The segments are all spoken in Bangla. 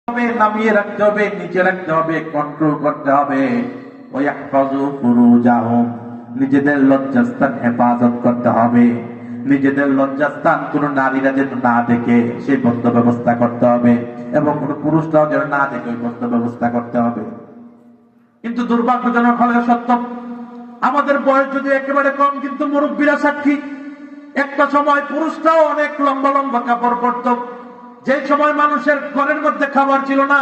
নামিয়ে রাখতে হবে, নিচে রাখতে হবে, কন্ট্রোল করতে হবে। ওয়াহফাযু ফুরুজাহুম, নিজেদের লজ্জাস্থান হেফাজত করতে হবে। নিজেদের লজ্জাস্থান কোন নারীরা যেন না দেখে সেই বন্ধ ব্যবস্থা করতে হবে, এবং কোন পুরুষরাও যেন না দেখে ওই বন্ধ ব্যবস্থা করতে হবে। কিন্তু দুর্ভাগ্যজনক হলেও সত্য, আমাদের বয়স যদি একেবারে কম, কিন্তু মুরব্বীরা সাক্ষী, একটা সময় পুরুষরাও অনেক লম্বা লম্বা কাপড় পরত। যে সময় মানুষের ঘরের মধ্যে খাবার ছিল না,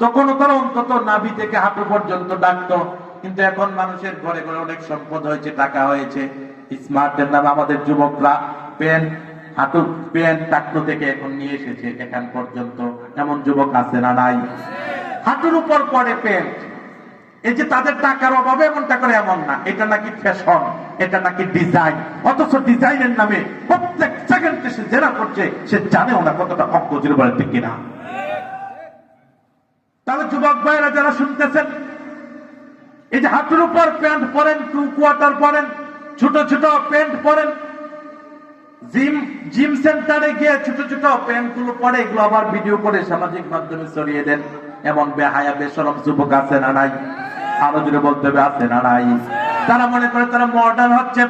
তখনও তারা অন্তত নাভি থেকে হাঁটু পর্যন্ত ডাকতো। কিন্তু এখন মানুষের ঘরে ঘরে অনেক সম্পদ হয়েছে, টাকা হয়েছে, স্মার্টের নামে আমাদের যুবকরা প্যান্ট, হাঁটু প্যান্ট টাকলো থেকে এখন নিয়ে এসেছে এখান পর্যন্ত। এমন যুবক আছে না নাই? হাঁটুর উপর পরে প্যান্ট। এই যে তাদের টাকার অভাবে এমনটা করে এমন না, এটা নাকি ফ্যাশন, এটা নাকি ডিজাইন। অথচ ডিজাইনের নামে প্রত্যেক সেকেন্ডে সে জেরা করছে, সে জানে ওনা কতটা অজ্ঞ বলে ঠিক কিনা। তাহলে যুবক ভাইয়েরা যারা শুনতেছেন, এই যে হাঁটুর উপর প্যান্ট পরেন, 2 কোয়ার্টার পরেন, ছোট ছোট প্যান্ট পরেন, জিম সেন্টারে গিয়ে ছোট ছোট প্যান্ট গুলো পরে, এগুলো আবার ভিডিও করে সামাজিক মাধ্যমে ছড়িয়ে দেন। এমন বেহায়া বেশরম যুবক আছে না নাই? আরো জোরে বলতে হবে, আছে না নাই? তারা মনে করে তারা মডার্ন হচ্ছে।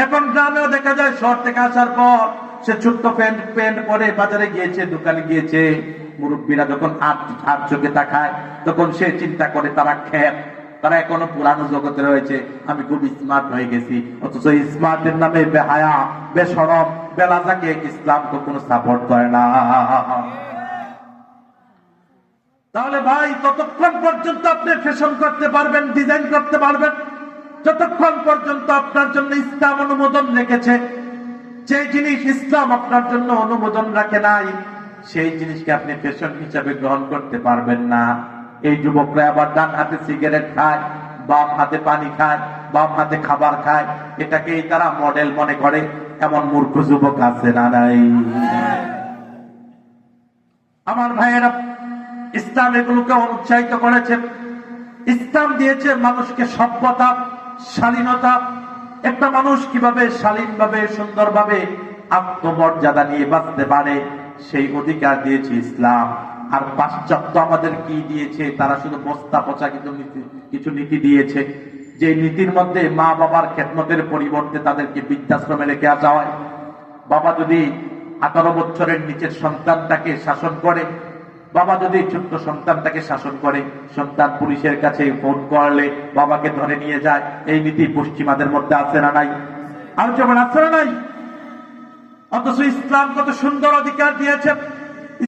এখন গ্রামেও দেখা যায়, শহর থেকে আসার পর সে ছোট্ট প্যান্ট পরে বাজারে গিয়েছে, দোকানে গিয়েছে, মুরব্বীরা যখন আর চোখে তাকায়, তখন সে চিন্তা করে তারা খ্যাত, তারা এখনো পুরানো জগতে রয়েছে, আমি খুব স্মার্ট হয়ে গেছি। অথচ স্মার্টের নামে বেহায়া বেশরম বেলাজাকে ইসলাম কখনো সাপোর্ট করে না। তাহলে ভাই, ততক্ষণ পর্যন্ত আপনি ফ্যাশন করতে পারবেন, ডিজাইন করতে পারবেন, যতক্ষণ পর্যন্ত আপনার জন্য ইসলাম অনুমোদন রেখেছে। যে জিনিস ইসলাম আপনার জন্য অনুমোদন রাখে নাই, সেই জিনিসকে আপনি ফ্যাশন হিসাবে গ্রহণ করতে পারবেন না। এই যুবকরা আবার ডান হাতে সিগারেট খায়, বাম হাতে পানি খায়, বাম হাতে খাবার খায়, এটাকেই তারা মডেল মনে করে। এমন মূর্খ যুবক আছে না নাই? আমার ভাইয়েরা, ইসলাম এগুলোকে অনুৎসাহিত করেছে। ইসলাম দিয়েছে মানুষকে সভ্যতা, শালীনতা। একটা মানুষ কিভাবে শালীনভাবে, সুন্দরভাবে আত্মমর্যাদা নিয়ে বাঁচতে পারে, সেই অধিকার দিয়েছে ইসলাম। আর পাশ্চাত্য আমাদের কি দিয়েছে? তারা শুধু বস্তা পচা কিছু নীতি দিয়েছে, যে নীতির মধ্যে মা বাবার খেদমতের পরিবর্তে তাদেরকে বৃদ্ধাশ্রমে রেখে আসা হয়। বাবা যদি 18 বছরের নিচের সন্তানটাকে শাসন করে, বাবা যদি ছোট্ট সন্তানটাকে শাসন করে, সন্তান পুলিশের কাছে ফোন করলে বাবাকে ধরে নিয়ে যায়। এই নীতি পশ্চিমাদের মধ্যে আছে না নাই? আর যেমন আছে না নাই? অথচ ইসলাম কত সুন্দর অধিকার দিয়েছে।